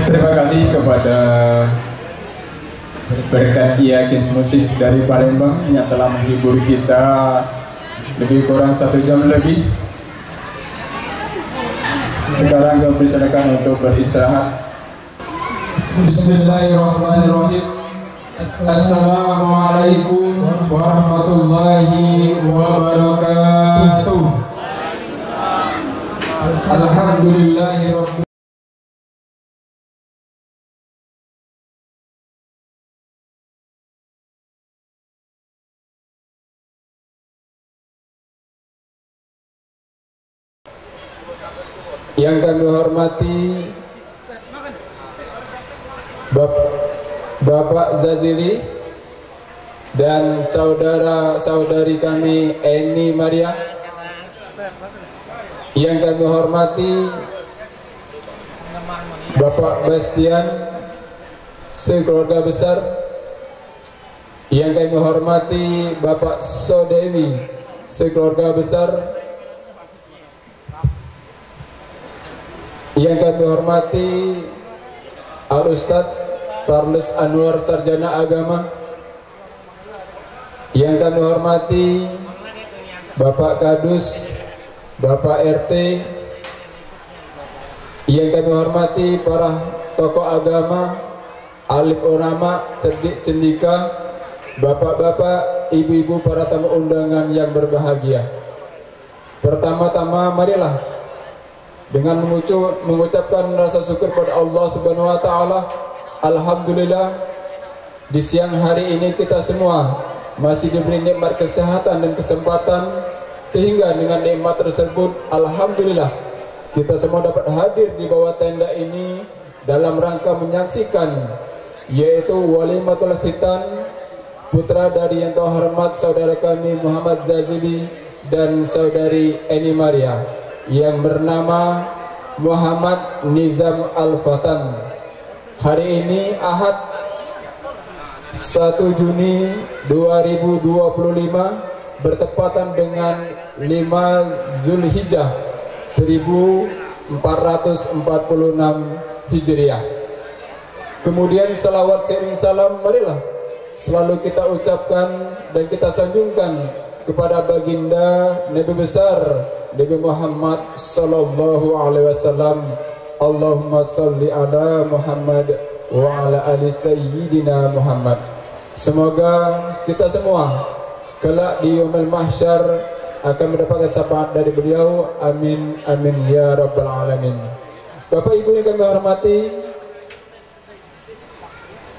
Terima kasih kepada Berkas Yakin Musik dari Palembang yang telah menghibur kita lebih kurang 1 jam lebih. Sekarang kami persilakan untuk beristirahat. Bismillahirrahmanirrahim. Assalamualaikum warahmatullahi wabarakatuh. Alhamdulillahirabbil yang kami hormati Bapak Zazili dan saudara-saudari kami Eni Maria. Yang kami hormati Bapak Bastian sekeluarga besar. Yang kami hormati Bapak Sodewi sekeluarga besar. Yang kami hormati Al-Ustadz Charles Anwar Sarjana Agama. Yang kami hormati Bapak Kadus, Bapak RT. Yang kami hormati para tokoh agama, alim ulama, cerdik cendika, bapak-bapak, ibu-ibu, para tamu undangan yang berbahagia. Pertama-tama marilah dengan mengucapkan rasa syukur pada Allah Subhanahu wa taala. Alhamdulillah, di siang hari ini kita semua masih diberi nikmat kesehatan dan kesempatan, sehingga dengan nikmat tersebut alhamdulillah kita semua dapat hadir di bawah tenda ini dalam rangka menyaksikan yaitu walimatul khitan putra dari yang terhormat saudara kami Muhammad Zazili dan saudari Eni Maria yang bernama Muhammad Nizam Al-Fatan. Hari ini Ahad 1 Juni 2025 bertepatan dengan 5 Zulhijjah 1446 Hijriah. Kemudian salawat sering salam marilah selalu kita ucapkan dan kita sanjungkan kepada baginda Nabi besar Nabi Muhammad sallallahu alaihi wasallam. Allahumma salli ala Muhammad wa ala ali sayyidina Muhammad. Semoga kita semua kelak di yaumul mahsyar akan mendapatkan syafaat dari beliau. Amin amin ya rabbal alamin. Bapak Ibu yang kami hormati,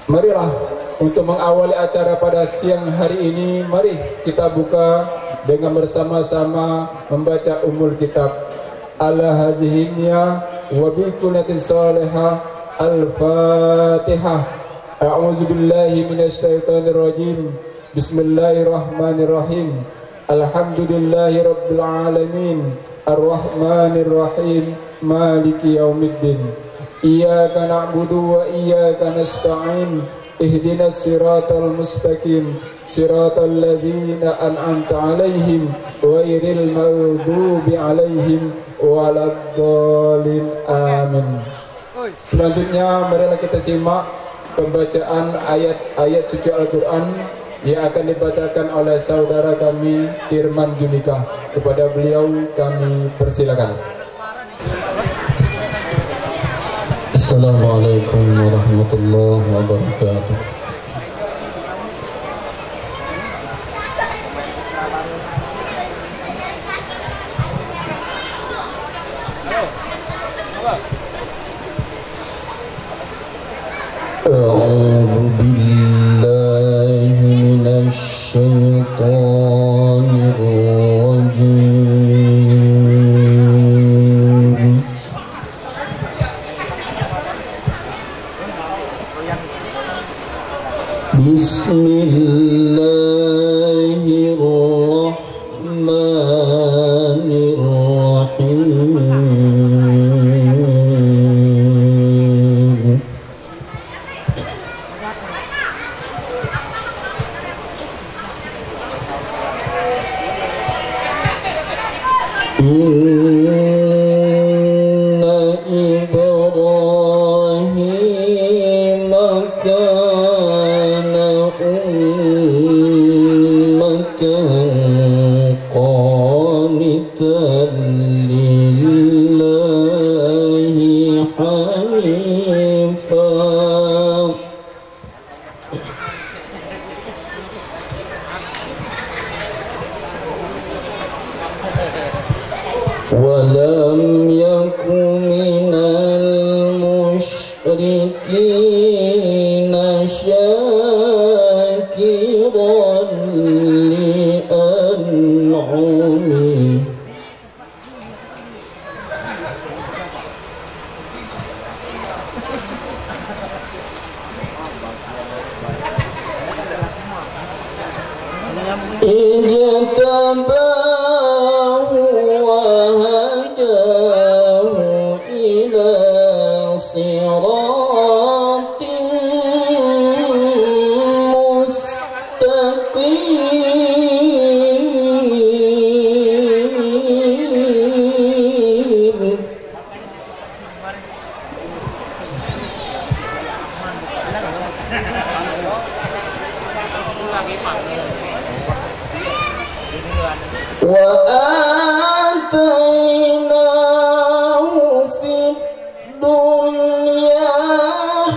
marilah untuk mengawali acara pada siang hari ini, mari kita buka dengan bersama-sama membaca umul kitab ala hazihnya wa bi kullatin salihah. Al-Fatihah. A'udzu billahi minasy syaithanir rajim. Bismillahirrahmanirrahim. Alhamdulillahi rabbil alamin. Ar-Rahmanir Rahim. Maliki yaumiddin. Iyyaka na'budu wa iyyaka nasta'in. Ihdinas siratal mustaqim. Siratal ladzina an'amta 'alaihim ghairil maghdubi 'alaihim waladdallin. Amin. Selanjutnya marilah kita simak pembacaan ayat-ayat suci Al-Quran yang akan dibacakan oleh saudara kami Irman Junika. Kepada beliau kami persilakan. Assalamualaikum warahmatullahi wabarakatuh. أعوذ بالله من الشيطان الرجيم. بسم الله الرحمن الرحيم. إن إبراهيم حنيفا ولم يكن من المشركين شاكرا لأنعمه اجتباه وهداه إلى صراط مستقيم وآتيناه في الدنيا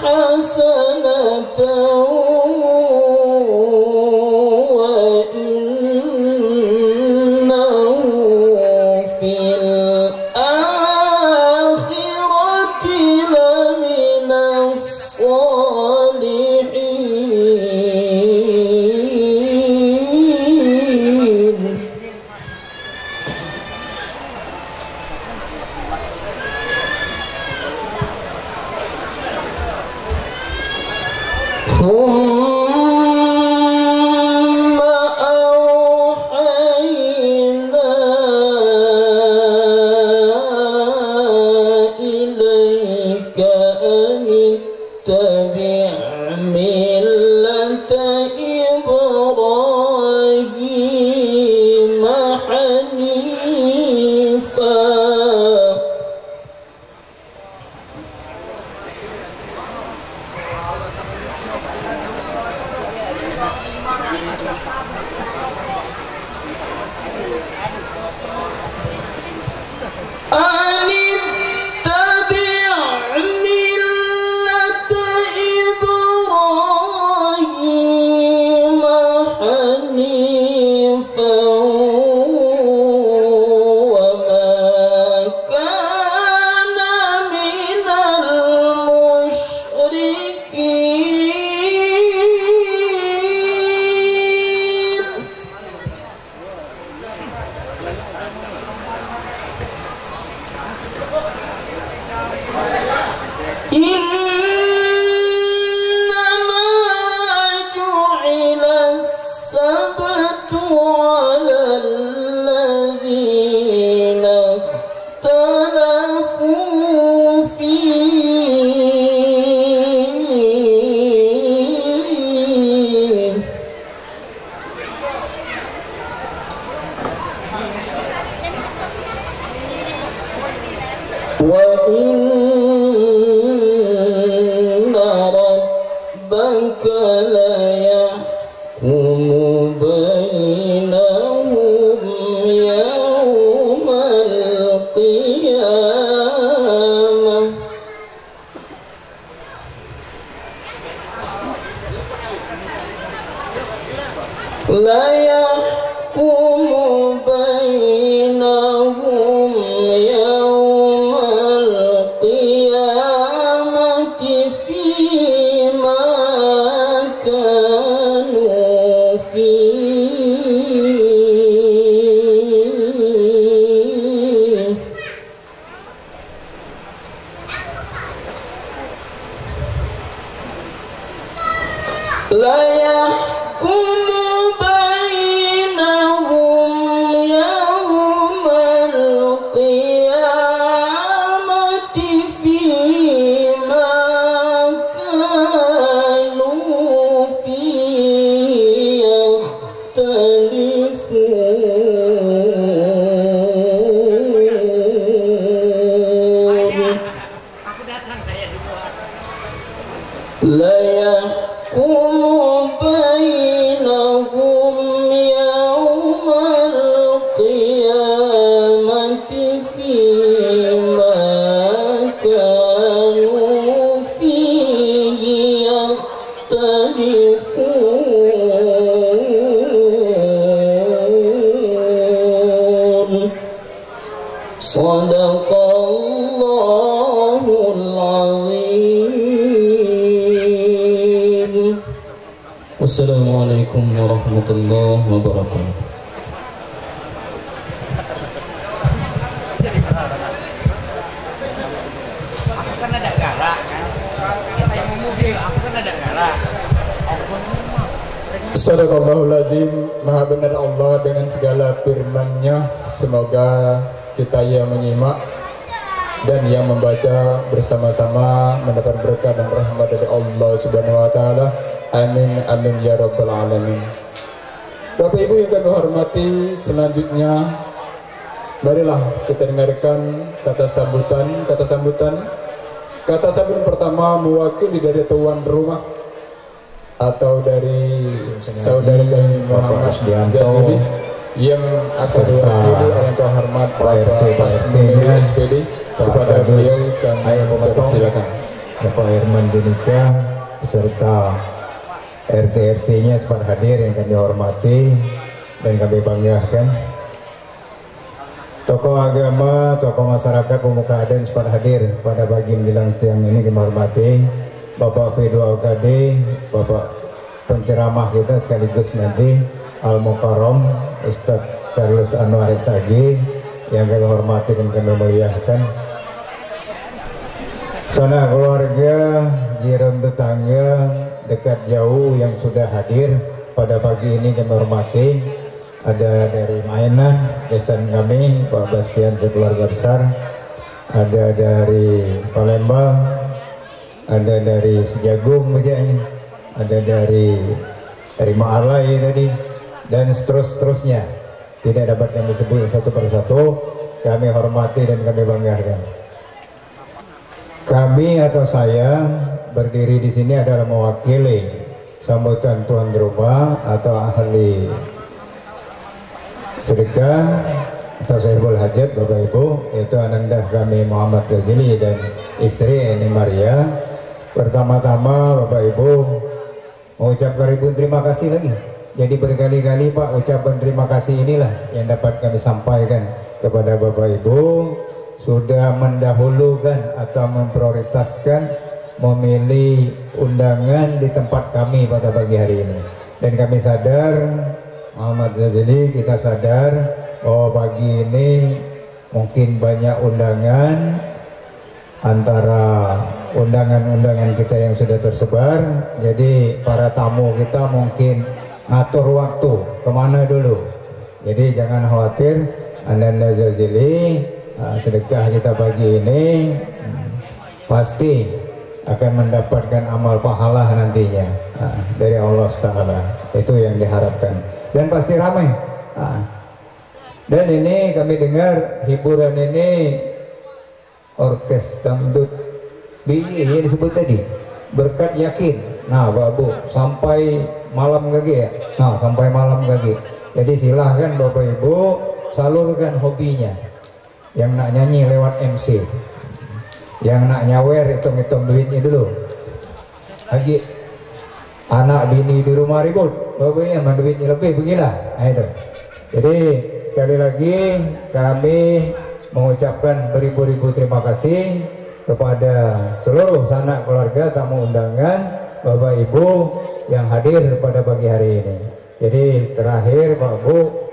حسنة وإنه في الآخرة لمن الصالحين ثم أوحينا إليك أن اتبع ملة إبراهيم حنيفا أن اتبع ملة إبراهيم حنيفا وما كان من المشركين إنما جعل السبت على الذين اختلفوا فيه وإن ربك ليحكم بينهم يوم القيامة ليحكم بينهم يوم القيامة فيما كانوا فيه ليحكم بينهم يوم القيامة فيما كانوا فيه يختلفون ليحكم بينهم يوم القيامة فيما كانوا Assalamualaikum warahmatullahi wabarakatuh. Sadaqallahul azim. Maha benar Allah dengan segala firman-Nya. Semoga kita yang menyimak dan yang membaca bersama-sama mendapat berkah dan rahmat dari Allah Subhanahu wa taala. Amin amin ya rabbal alamin. Bapak Ibu yang kami hormati, selanjutnya marilah kita dengarkan kata sambutan. Kata sambutan pertama mewakili dari tuan rumah atau dari saudara kami Muhammad Zazuli yang akan diwakili oleh Tuan Hormat Bapak Asmuni SPD. Kepada beliau kami mempersilakan. Bapak Herman Dinika beserta RT-RT-nya sempat hadir yang kami hormati dan kami banggakan. Tokoh agama, tokoh masyarakat, pemuka adat sempat hadir pada pagi menjelang siang ini kami hormati. Bapak P2OKD, Bapak penceramah kita sekaligus nanti Al-Mukarram Ustadz Charles Anwar SAG yang kami hormati dan kami muliakan. Sanak keluarga, jiran tetangga, dekat jauh yang sudah hadir pada pagi ini kami hormati. Ada dari Mainan, besan kami Pak Bastian sekeluarga besar. Ada dari Palembang, ada dari Sejagung bacanya, ada dari Ma'alai tadi, dan seterusnya. Tidak dapat kami sebut satu persatu. Kami hormati dan kami banggakan. Kami atau saya berdiri di sini adalah mewakili sambutan tuan rumah atau ahli sedekah atau sahibul hajat Bapak Ibu, yaitu ananda kami Muhammad Zazili dan istri Eni Maria. Pertama-tama Bapak Ibu mengucapkan ribuan terima kasih lagi. Jadi berkali-kali Pak, ucapan terima kasih inilah yang dapat kami sampaikan kepada Bapak Ibu sudah mendahulukan atau memprioritaskan memilih undangan di tempat kami pada pagi hari ini. Dan kami sadar, Muhammad Zazili, kita sadar bahwa pagi ini mungkin banyak undangan, antara undangan-undangan kita yang sudah tersebar. Jadi para tamu kita mungkin ngatur waktu kemana dulu. Jadi jangan khawatir, Anda Zazili, sedekah kita pagi ini pasti akan mendapatkan amal pahala nantinya dari Allah Taala. Itu yang diharapkan dan pasti ramai. Dan ini kami dengar hiburan ini orkes dangdut yang disebut tadi berkat yakin. Nah Babu sampai malam lagi ya. Nah sampai malam lagi. Jadi silahkan Bapak Ibu salurkan hobinya. Yang nak nyanyi lewat MC, yang nak nyawer hitung-hitung duitnya dulu. Lagi anak bini di rumah ribut, bapaknya mana duitnya lebih beginilah. Nah, itu. Jadi sekali lagi kami mengucapkan beribu-ribu terima kasih kepada seluruh sanak keluarga, tamu undangan, Bapak Ibu yang hadir pada pagi hari ini. Jadi terakhir Pak Bu,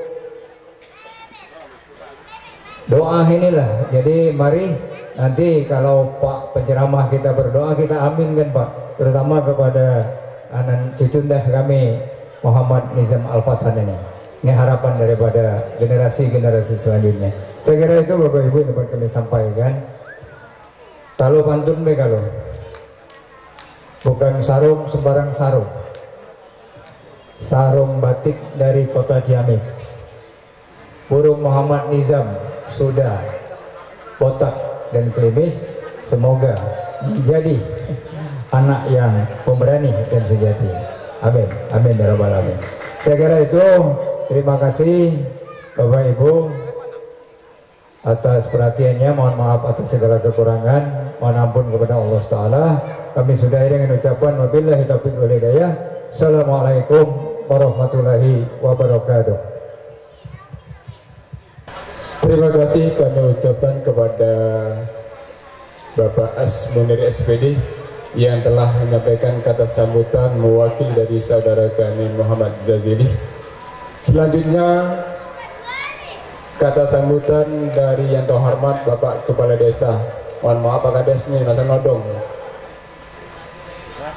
doa inilah. Jadi mari nanti kalau Pak penceramah kita berdoa, kita aminkan Pak, terutama kepada anak cucundah kami Muhammad Nizam Al-Fathan ini. Ini harapan daripada generasi-generasi selanjutnya. Saya kira itu Bapak Ibu dapat kami sampaikan. Kalau pantun be kalau bukan sarung sembarang sarung, sarung batik dari kota Ciamis. Burung Muhammad Nizam sudah botak dan klimis, semoga menjadi anak yang pemberani dan sejati. Amin, amin ya rabbal alamin. Saya kira itu. Terima kasih Bapak Ibu atas perhatiannya. Mohon maaf atas segala kekurangan. Mohon ampun kepada Allah Taala. Kami sudahi dengan ucapan wabillahi taufiq wal hidayah. Assalamualaikum warahmatullahi wabarakatuh. Terima kasih kami ucapkan kepada Bapak Asmunir SPD yang telah menyampaikan kata sambutan mewakili dari saudara kami Muhammad Zazili. Selanjutnya kata sambutan dari yang terhormat Bapak Kepala Desa. Mohon maaf Pak Kades nih, masa nodong.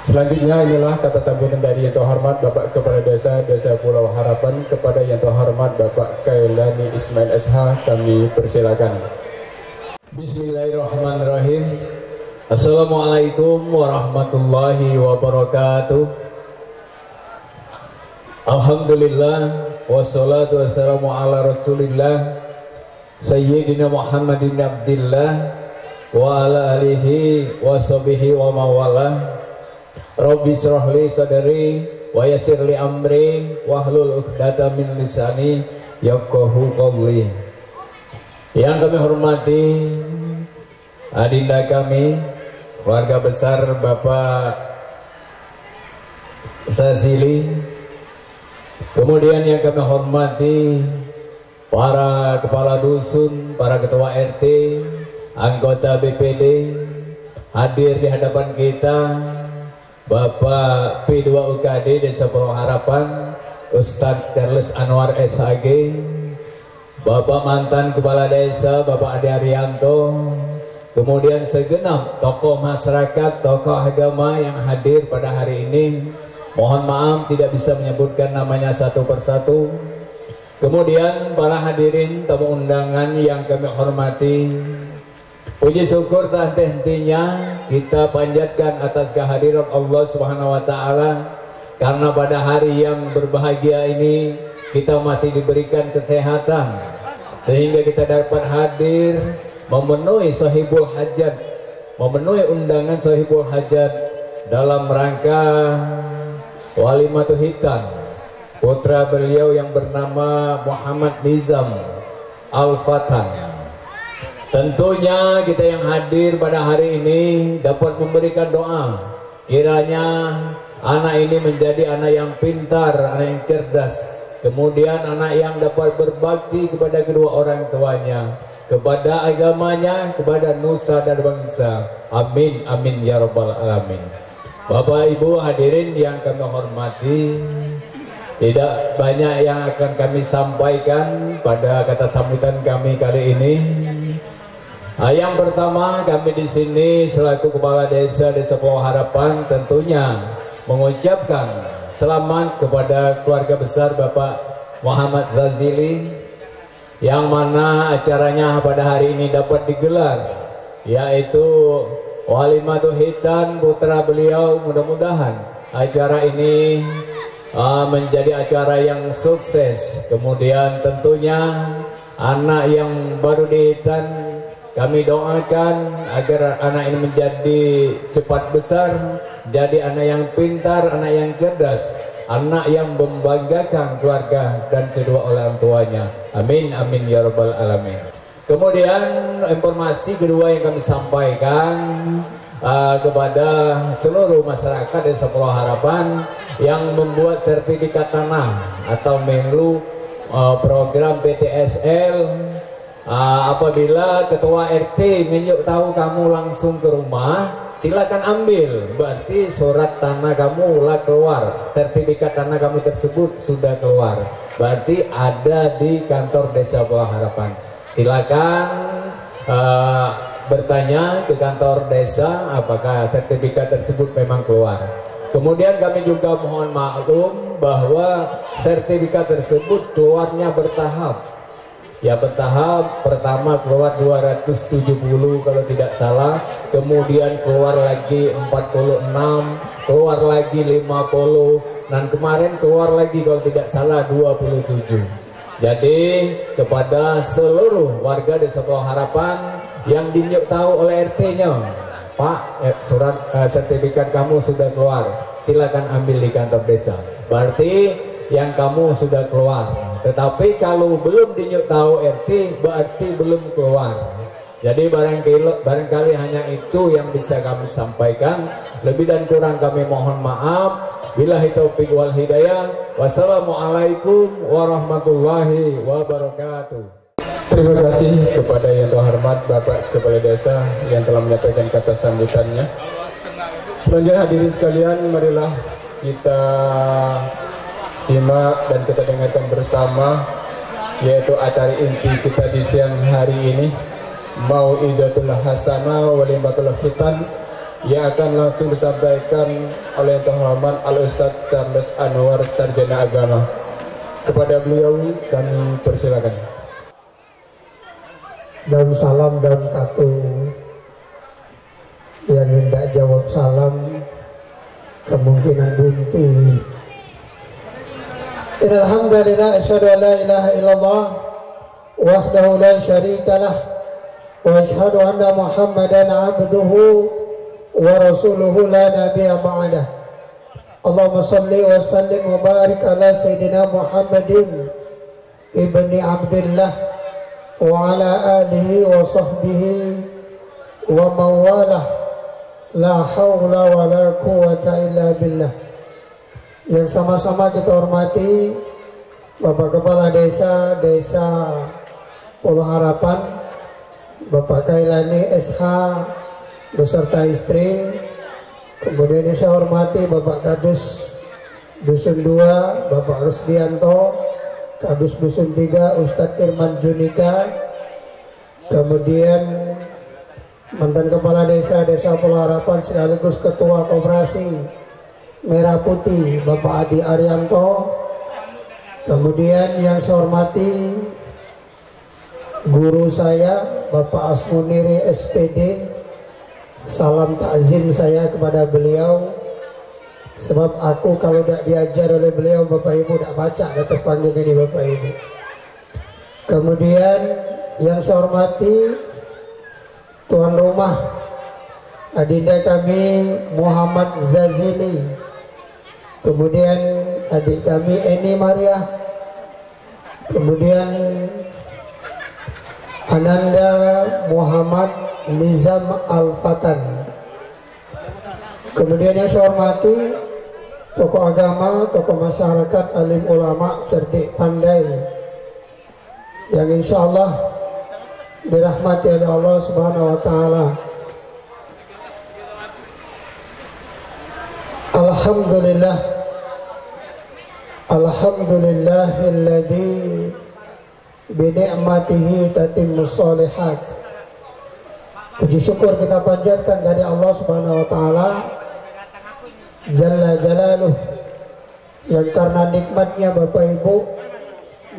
Selanjutnya inilah kata sambutan dari yang terhormat Bapak Kepala Desa Pulau Harapan kepada yang terhormat Bapak Kailani Ismail SH, kami persilakan. Bismillahirrahmanirrahim. Assalamualaikum warahmatullahi wabarakatuh. Alhamdulillah wassalatu wassalamu ala rasulillah Sayyidina Muhammadin Abdillah wa ala alihi wa sahbihi wa mawalah. Rabbi syrahli sadri wa yassirli amri wahlul 'uqdatam min lisani yafqahu qawli. Yang kami hormati adinda kami, keluarga besar Bapak Zazili, kemudian yang kami hormati para kepala dusun, para ketua RT, anggota BPD, hadir di hadapan kita Bapak P2 UKD Desa Pulau Harapan, Ustadz Charles Anwar SHG, Bapak mantan Kepala Desa Bapak Ade Arianto, kemudian segenap tokoh masyarakat, tokoh agama yang hadir pada hari ini. Mohon maaf tidak bisa menyebutkan namanya satu persatu. Kemudian para hadirin tamu undangan yang kami hormati, puji syukur tak henti-hentinya kita panjatkan atas kehadiran Allah Subhanahu wa taala, karena pada hari yang berbahagia ini kita masih diberikan kesehatan sehingga kita dapat hadir memenuhi sahibul hajat, memenuhi undangan sahibul hajat dalam rangka Walimatul Hitan putra beliau yang bernama Muhammad Nizam Al-Fatan. Tentunya kita yang hadir pada hari ini dapat memberikan doa, kiranya anak ini menjadi anak yang pintar, anak yang cerdas, kemudian anak yang dapat berbakti kepada kedua orang tuanya, kepada agamanya, kepada nusa dan bangsa. Amin, amin ya rabbal alamin. Bapak Ibu hadirin yang kami hormati, tidak banyak yang akan kami sampaikan pada kata sambutan kami kali ini. Yang pertama, kami di sini selaku Kepala Desa Pulau Harapan tentunya mengucapkan selamat kepada keluarga besar Bapak Muhammad Zazili, yang mana acaranya pada hari ini dapat digelar, yaitu Walimatul Hitan putra beliau. Mudah-mudahan acara ini menjadi acara yang sukses. Kemudian tentunya anak yang baru dihitan, kami doakan agar anak ini menjadi cepat besar, jadi anak yang pintar, anak yang cerdas, anak yang membanggakan keluarga dan kedua orang tuanya. Amin, amin ya rabbal alamin. Kemudian informasi kedua yang kami sampaikan kepada seluruh masyarakat Desa Pulau Harapan yang membuat sertifikat tanah atau menlu program PTSL. Apabila ketua RT ngenyuk tahu kamu langsung ke rumah, silakan ambil, berarti surat tanah kamu ulah keluar, sertifikat tanah kamu tersebut sudah keluar, berarti ada di kantor Desa Pulau Harapan. Silakan bertanya ke kantor desa apakah sertifikat tersebut memang keluar. Kemudian kami juga mohon maklum bahwa sertifikat tersebut keluarnya bertahap. Ya, bertahap, pertama keluar 270 kalau tidak salah, kemudian keluar lagi 46, keluar lagi 50, dan kemarin keluar lagi kalau tidak salah 27. Jadi kepada seluruh warga Desa Pulau Harapan yang dinyuk tahu oleh RT-nya, Pak, surat sertifikat kamu sudah keluar, silakan ambil di kantor desa, berarti yang kamu sudah keluar. Tetapi kalau belum dinyuk tahu RT, berarti belum keluar. Jadi barangkali hanya itu yang bisa kami sampaikan. Lebih dan kurang kami mohon maaf. Billahi taufiq wal hidayah. Wassalamualaikum warahmatullahi wabarakatuh. Terima kasih kepada yang terhormat Bapak Kepala Desa yang telah menyampaikan kata sambutannya. Selanjutnya hadirin sekalian, marilah kita simak dan kita dengarkan bersama, yaitu acara inti kita di siang hari ini, Mau'izatul Hasanah wa Limbatul Khitan, yang akan langsung disampaikan oleh Yang Terhormat Al-Ustadz Charles Anwar, Sarjana Agama. Kepada beliau kami persilakan. Dan salam dan katu yang hendak jawab salam kemungkinan buntu. Alhamdulillah, asyhadu an la ilaha illallah wahdahu la syarikalah wa asyhadu anna Muhammadan abduhu wa rasuluhu la nabiyya ba'dah. Allahumma salli wa sallim wa barik ala sayyidina Muhammadin ibni Abdullah wa ala alihi wa sahbihi wa mawalah, la hawla wa la quwata illa billah. Yang sama-sama kita hormati Bapak Kepala Desa Pulau Harapan, Bapak Kailani SH beserta istri. Kemudian saya hormati Bapak Kadus Dusun 2 Bapak Rusdianto, Kadus Dusun 3 Ustadz Irman Junika, kemudian mantan Kepala Desa Pulau Harapan sekaligus Ketua Koperasi Merah Putih Bapak Adi Arianto, kemudian yang saya hormati guru saya Bapak Asmuniri SPD. Salam takzim saya kepada beliau, sebab aku kalau tidak diajar oleh beliau Bapak Ibu tidak baca di atas panggung ini Bapak Ibu. Kemudian yang saya hormati tuan rumah adinda kami Muhammad Zazili, kemudian adik kami Eni Maria, kemudian Ananda Muhammad Nizam Al-Fatan, kemudian yang saya hormati tokoh agama, tokoh masyarakat, alim ulama, cerdik pandai, yang insya Allah dirahmati oleh Allah Subhanahu wa Ta'ala. Alhamdulillah, alhamdulillahilladzi bi ni'matihi tatimmus sholihat. Puji syukur kita panjatkan dari Allah Subhanahu wa Ta'ala Jalla Jalaluh, yang karena nikmatnya Bapak Ibu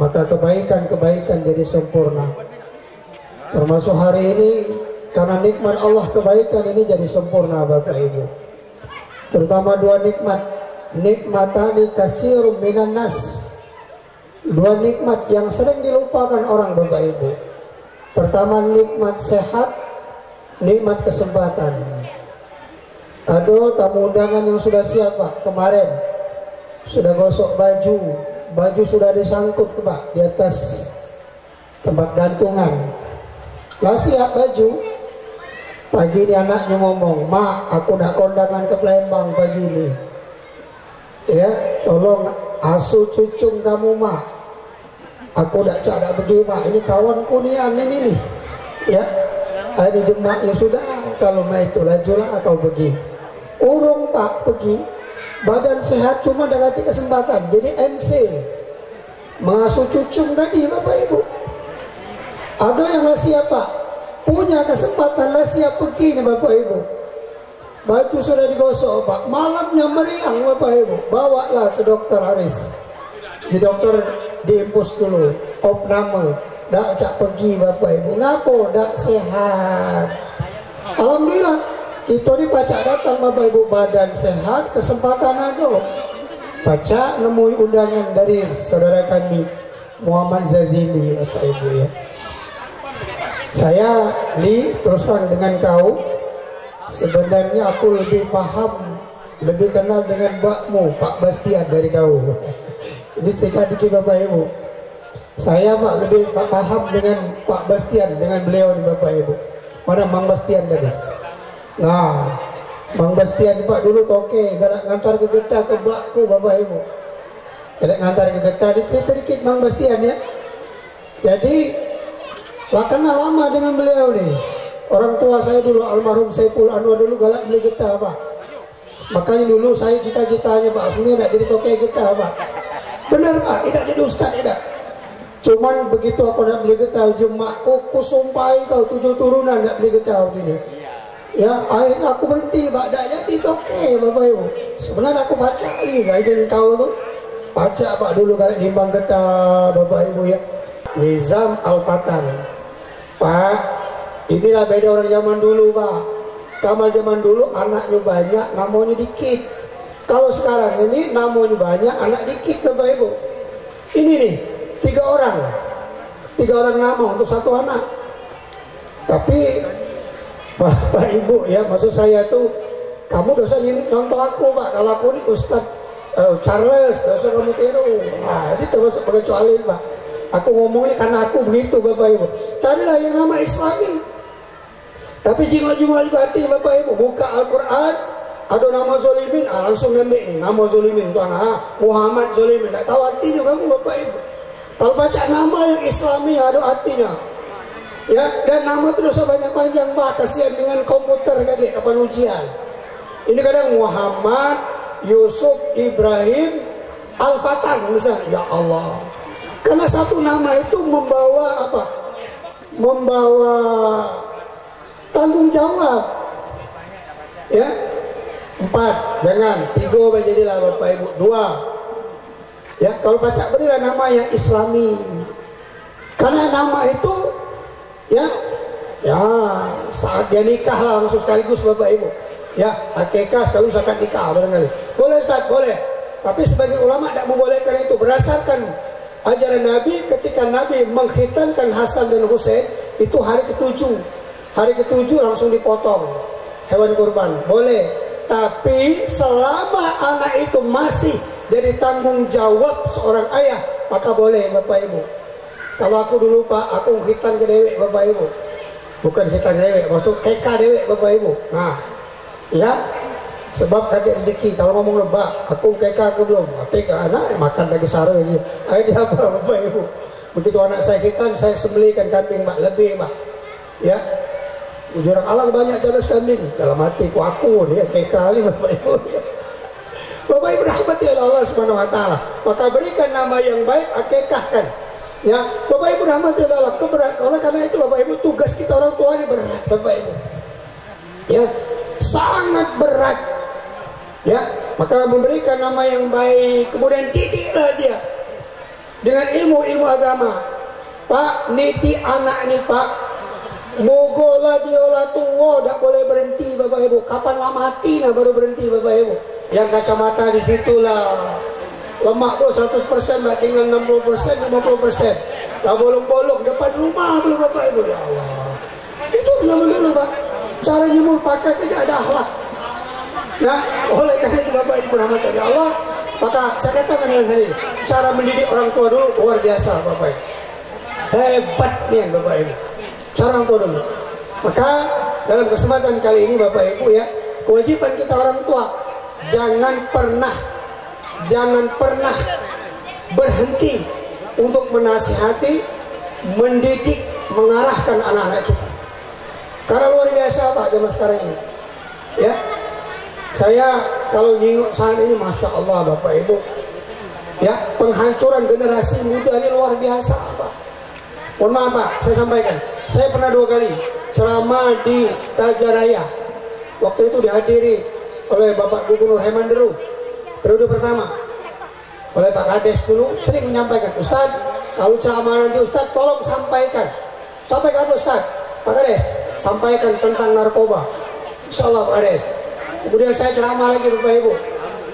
maka kebaikan-kebaikan jadi sempurna. Termasuk hari ini karena nikmat Allah, kebaikan ini jadi sempurna Bapak Ibu. Terutama dua nikmat, nikmatani katsirum minan nas, dua nikmat yang sering dilupakan orang Bapak Ibu. Pertama nikmat sehat, nikmat kesempatan. Aduh, tamu undangan yang sudah siap Pak, kemarin sudah gosok baju sudah disangkut Pak di atas tempat gantungan. Lah siap baju. Pagi ini anaknya ngomong, "Mak, aku nak kondangan ke Palembang pagi ini. Ya, tolong asuh cucung kamu Mak. Aku nak cak pergi Mak. Ini kawanku nih, ini nih. Ya, hari Jumat ya sudah. Kalau mau itu lajulah kau pergi. Urung Pak pergi. Badan sehat cuma dah ganti kesempatan. Jadi MC mengasuh cucung tadi Bapak Ibu. Ada yang lah siap Pak, punya kesempatan lah siap pergi nih Bapak Ibu. Baju sudah digosok Pak, malamnya meriang Bapak Ibu. Bawalah ke dokter Haris. Di dokter diimpus dulu, opname. Dak cak pergi Bapak Ibu. Ngapo dak sehat. Alhamdulillah. Itu di pacak datang Bapak Ibu, badan sehat, kesempatan ada. Pacak nemui undangan dari saudara kami Muhammad Zazili Bapak Ibu ya. Saya terus terang dengan kau, sebenarnya aku lebih paham, lebih kenal dengan bakmu Pak Bastian dari kau. Ini cerita dikit Bapak Ibu. Saya Pak lebih paham dengan Pak Bastian, dengan beliau nih Bapak Ibu. Mana Mang Bastian tadi? Nah, Mang Bastian Pak dulu toke, galak ngantar ke getah ke bakku Bapak Ibu. Galak ngantar ke getah, dicerita dikit Mang Bastian ya. Jadi lah kenal lama dengan beliau nih. Orang tua saya dulu almarhum Saiful Anwar dulu galak beli getah Pak. Makanya dulu saya cita-citanya Pak sebenarnya tidak jadi tokai getah Pak. Benar Pak, tidak jadi ustaz tidak. Cuman begitu aku nak beli getah, jemaahku kusumpai kau 7 turunan nak beli getah begini. Ya, akhirnya aku berhenti Pak, tak jadi tokai Bapak Ibu. Sebenarnya aku baca ni, saya dan kau tu baca Pak dulu kali nimbang getah Bapak Ibu ya. Nizam Al-Fatan. Pak, inilah beda orang zaman dulu Pak. Kamal zaman dulu anaknya banyak, namanya dikit. Kalau sekarang ini namanya banyak, anak dikit Bapak Ibu. Ini nih 3 orang nama untuk 1 anak. Tapi Bapak Ibu ya, maksud saya tuh kamu dosa contoh aku Pak. Kalau aku ini Ustaz Charles, dosa kamu tiru. Nah ini termasuk pengecualian Pak. Aku ngomong ini karena aku begitu Bapak Ibu. Carilah yang nama Islami. Tapi jingok-jingok juga hati Bapak Ibu. Buka Al-Quran, ada nama Zolimin, langsung ambil nih nama Zolimin tuh anak Muhammad Zolimin. Tak tahu artinya kamu Bapak Ibu. Kalau baca nama yang Islami ada artinya. Ya, dan nama itu dosa banyak panjang Pak. Kasihan dengan komputer kaget kapan ujian. Ini kadang Muhammad Yusuf Ibrahim Al-Fatan misalnya. Ya Allah. Karena satu nama itu membawa apa? Membawa tanggung jawab. Ya. 4, jangan 3 jadilah Bapak Ibu. 2. Ya, kalau baca berilah nama yang Islami. Karena nama itu ya saat dia nikah lah langsung sekaligus Bapak Ibu. Ya, akikah sekaligus akad nikah barangkali. Boleh Ustaz, boleh. Tapi sebagai ulama tidak membolehkan itu berdasarkan ajaran Nabi. Ketika Nabi mengkhitankan Hasan dan Husain itu hari ke-7. Hari ke-7 langsung dipotong hewan kurban. Boleh. Tapi selama anak itu masih jadi tanggung jawab seorang ayah, maka boleh Bapak Ibu. Kalau aku dulu Pak, aku khitan ke dewek Bapak Ibu. Bukan khitan ke dewek, maksud keka dewek Bapak Ibu. Nah, ya, sebab kaki rezeki. Kalau ngomong lebak, aku keka ke belum? Keka anak makan lagi sare aja. Ayo dia apa Bapak Ibu? Begitu anak saya khitan, saya sembelihkan kambing Pak, lebih Pak. Ya. Ujurang Allah banyak jelas kambing dalam hatiku aku dia kekali Bapak Ibu. Bapak Ibu rahmati Allah Subhanahu wa taala. Maka berikan nama yang baik, akikahkan. Ya, Bapak Ibu rahmati Allah keberat. Oleh karena itu Bapak Ibu tugas kita orang tua ini berat Bapak Ibu. Ya, sangat berat. Ya, maka memberikan nama yang baik, kemudian didiklah dia dengan ilmu agama. Pak, niti anak nih Pak. Mogolah diolah tua, tak boleh berhenti Bapak Ibu. Kapan lah mati nah baru berhenti Bapak Ibu. Yang kacamata di situlah. Lemak pun 100% Mbak, tinggal 60%, 50%. Lah bolong-bolong depan rumah belum Bapak Ibu. Ya Allah. Itu zaman dulu Pak. Cara nyemur pakai saja ada akhlak. Nah, oleh karena itu Bapak Ibu rahmati Allah, maka saya katakan dengan hari ini, cara mendidik orang tua dulu luar biasa Bapak Ibu. Hebatnya Bapak Ibu. Cara orang tua dulu. Maka dalam kesempatan kali ini Bapak Ibu ya, kewajiban kita orang tua jangan pernah berhenti untuk menasihati, mendidik, mengarahkan anak-anak kita. Karena luar biasa Pak zaman sekarang ini. Ya. Saya kalau nyingok saat ini Masya Allah Bapak Ibu. Ya, penghancuran generasi muda ini luar biasa Pak. Mohon maaf Pak, saya sampaikan. Saya pernah 2 kali ceramah di Tajaraya. Waktu itu dihadiri oleh Bapak Gubernur Hemanderu periode pertama. Oleh Pak Kades dulu sering menyampaikan, Ustaz, kalau ceramah nanti Ustaz tolong sampaikan. Sampaikan Ustaz, Pak Kades, sampaikan tentang narkoba. Insyaallah Pak Kades. Kemudian saya ceramah lagi Bapak Ibu.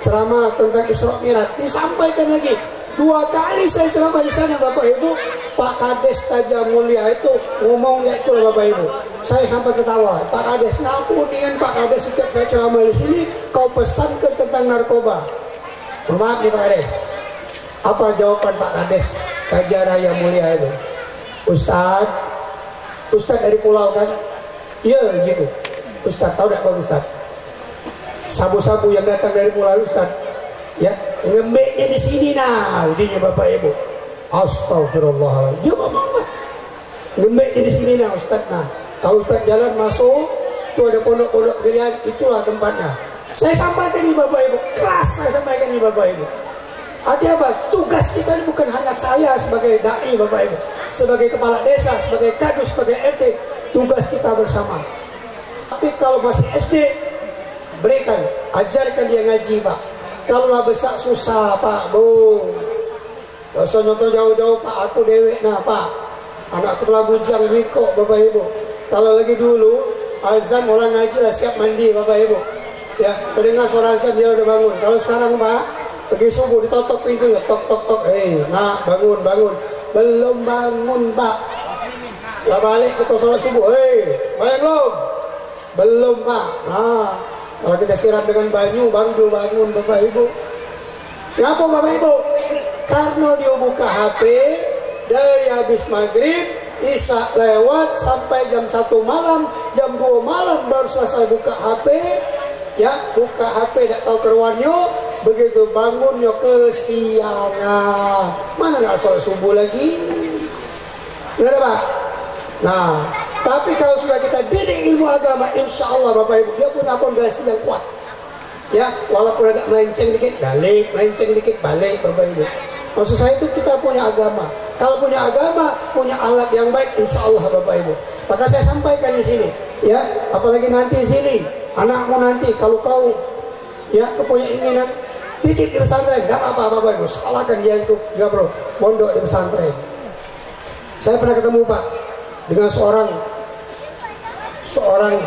Ceramah tentang Isra Mi'raj disampaikan lagi. 2 kali saya ceramah di sana Bapak Ibu. Pak Kades Taja Mulia itu ngomongnya itu Bapak Ibu. Saya sampai ketawa. Pak Kades, ngampunian Pak Kades setiap saya ceramah di sini kau pesankan tentang narkoba. Maaf nih Pak Kades. Apa jawaban Pak Kades Taja Raya Mulia itu? Ustaz dari pulau kan? Iya gitu. Ustaz tahu tak Pak Ustaz? Sabu-sabu yang datang dari pulau Ustaz, ya ngembeknya di sini nah, ujinya Bapak Ibu. Astagfirullahaladzim. Dia ngomong Pak, ngembeknya di sini nah Ustaz nah. Kalau Ustaz jalan masuk, itu ada pondok-pondok gerian, itulah tempatnya. Saya sampaikan ini Bapak Ibu, keras saya sampaikan ini Bapak Ibu. Artinya apa? Tugas kita ini bukan hanya saya sebagai dai Bapak Ibu, sebagai kepala desa, sebagai kadus, sebagai RT, tugas kita bersama. Tapi kalau masih SD, berikan, ajarkan dia ngaji Pak. Kalau lah besar susah Pak, Bu. Gak usah nyontoh jauh-jauh Pak, aku dewek nah Pak. Anakku telah bujang wiko Bapak Ibu. Kalau lagi dulu azan orang ngaji lah siap mandi Bapak Ibu. Ya, terdengar suara azan dia udah bangun. Kalau sekarang Pak, pergi subuh ditotok pintunya, tok tok tok. Nak bangun bangun. Belum bangun Pak. Lah balik ke sholat subuh. Bayang belum? Belum Pak. Nah, kalau kita siram dengan banyu baru dia bangun Bapak Ibu. Kenapa Bapak Ibu? Karena dia buka HP dari habis maghrib, isya lewat sampai jam 1 malam, jam 2 malam baru selesai buka HP. Ya, buka HP tak tahu keruannya, begitu bangunnya kesiangan. Mana nak sholat subuh lagi? Benar Pak? Nah, tapi kalau sudah kita didik ilmu agama, insya Allah Bapak Ibu, dia punya fondasi yang kuat. Ya, walaupun agak melenceng dikit balik, melenceng dikit balik Bapak Ibu. Maksud saya itu kita punya agama. Kalau punya agama, punya alat yang baik, insya Allah Bapak Ibu. Maka saya sampaikan di sini, ya, apalagi nanti sini, anakmu nanti kalau kau, ya, kepunya inginan didik di pesantren, gak apa-apa Bapak Ibu, sekolahkan dia itu, juga bro, mondok di pesantren. Saya pernah ketemu Pak dengan seorang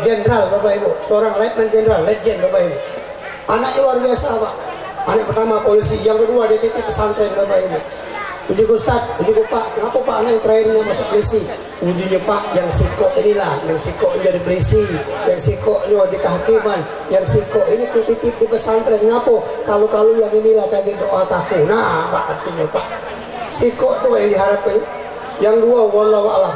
jenderal Bapak Ibu, seorang letnan jenderal, legend Bapak Ibu. Anaknya luar biasa Pak. Anak pertama polisi, yang kedua dia titip pesantren Bapak Ibu. Uji Ustaz, uji Pak, kenapa Pak anak yang terakhirnya masuk polisi? Ujinya Pak, yang sikok inilah, yang sikok jadi polisi, yang sikoknya di kehakiman, yang sikok ini ku titip di pesantren. Ngapa? Kalau yang inilah tadi doa tahu. Nah, Pak artinya Pak, sikok itu yang diharapkan. Yang dua wallahu alam.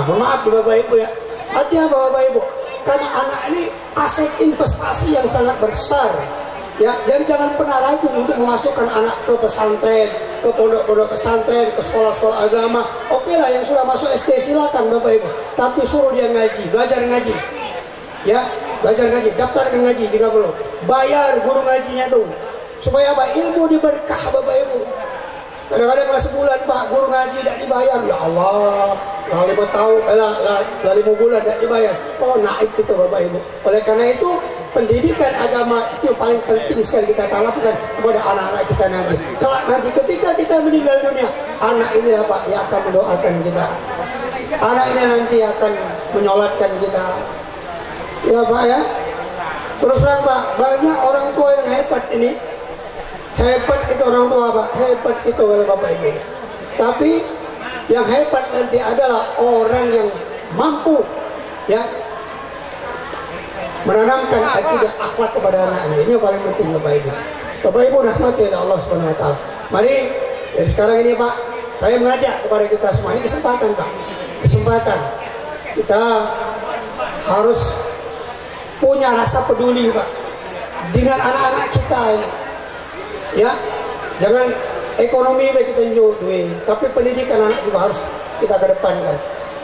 Mohon maaf Bapak Ibu ya. Artinya Bapak Ibu, karena anak ini aset investasi yang sangat besar. Ya, jadi jangan pernah ragu untuk memasukkan anak ke pesantren, ke pondok-pondok pesantren, ke sekolah-sekolah agama. Oke lah, yang sudah masuk SD silakan Bapak Ibu. Tapi suruh dia ngaji, belajar ngaji. Ya, belajar ngaji, daftarkan ngaji jika perlu. Bayar guru ngajinya tuh. Supaya apa? Ilmu diberkah Bapak Ibu. Kadang-kadang lah sebulan Pak, guru ngaji tidak dibayar. Ya Allah, lah 5 tahun, lah 5 bulan tidak dibayar. Oh, naik itu Bapak Ibu. Oleh karena itu, pendidikan agama itu paling penting sekali kita tanamkan kepada anak-anak kita nanti. Kelak nanti ketika kita meninggal dunia, anak ini Pak yang akan mendoakan kita. Anak ini nanti akan menyolatkan kita. Ya Pak ya. Terus terang Pak, banyak orang tua yang hebat ini. Hebat itu orang tua Pak, hebat itu oleh Bapak Ibu. Tapi yang hebat nanti adalah orang yang mampu ya menanamkan akidah akhlak kepada anaknya. Ini yang paling penting Bapak Ibu. Bapak Ibu rahmati oleh Allah Subhanahu wa taala. Mari dari sekarang ini Pak, saya mengajak kepada kita semua, ini kesempatan Pak. Kesempatan. Kita harus punya rasa peduli Pak dengan anak-anak kita ini. Ya. Jangan ekonomi baik kita duit, tapi pendidikan anak juga harus kita kedepankan.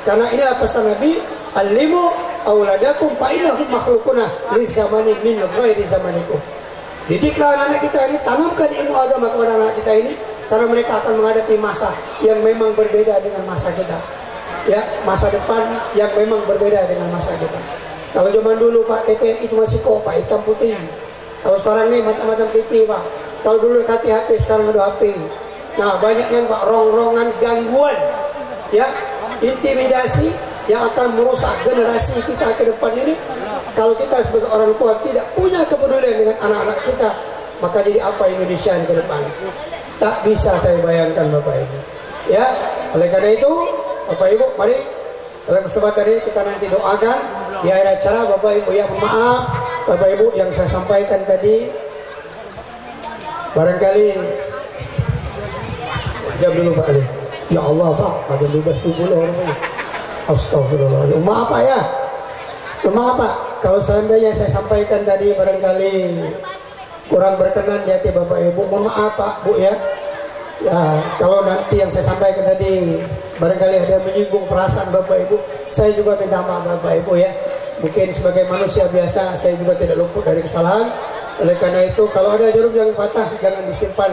Karena inilah pesan Nabi, "Alimu auladakum fa innahum makhluquna li zamanin min ghairi zamanikum." Didiklah anak kita ini, tanamkan ilmu agama kepada anak kita ini, karena mereka akan menghadapi masa yang memang berbeda dengan masa kita. Ya, masa depan yang memang berbeda dengan masa kita. Kalau zaman dulu Pak, TPRI cuma siko Pak, hitam putih. Kalau sekarang nih macam-macam TV Pak. Kalau dulu dekati HP, sekarang ada HP. Nah, banyaknya Pak rong-rongan, gangguan, ya, intimidasi yang akan merusak generasi kita ke depan ini. Kalau kita sebagai orang tua tidak punya kepedulian dengan anak-anak kita, maka jadi apa Indonesia ke depan? Tak bisa saya bayangkan Bapak Ibu. Ya, oleh karena itu Bapak Ibu, mari dalam kesempatan ini kita nanti doakan di akhir acara. Bapak Ibu ya, maaf Bapak Ibu yang saya sampaikan tadi barangkali jam dulu Pak Ali. Ya Allah Pak, jam 12.70 orangnya. Astagfirullah. Maaf Pak ya. Maaf Pak, kalau seandainya saya sampaikan tadi barangkali kurang berkenan di hati Bapak Ibu, mohon maaf Pak Bu ya. Ya, kalau nanti yang saya sampaikan tadi barangkali ada menyinggung perasaan Bapak Ibu, saya juga minta maaf Bapak Ibu ya. Mungkin sebagai manusia biasa saya juga tidak luput dari kesalahan. Oleh karena itu kalau ada jarum yang patah jangan disimpan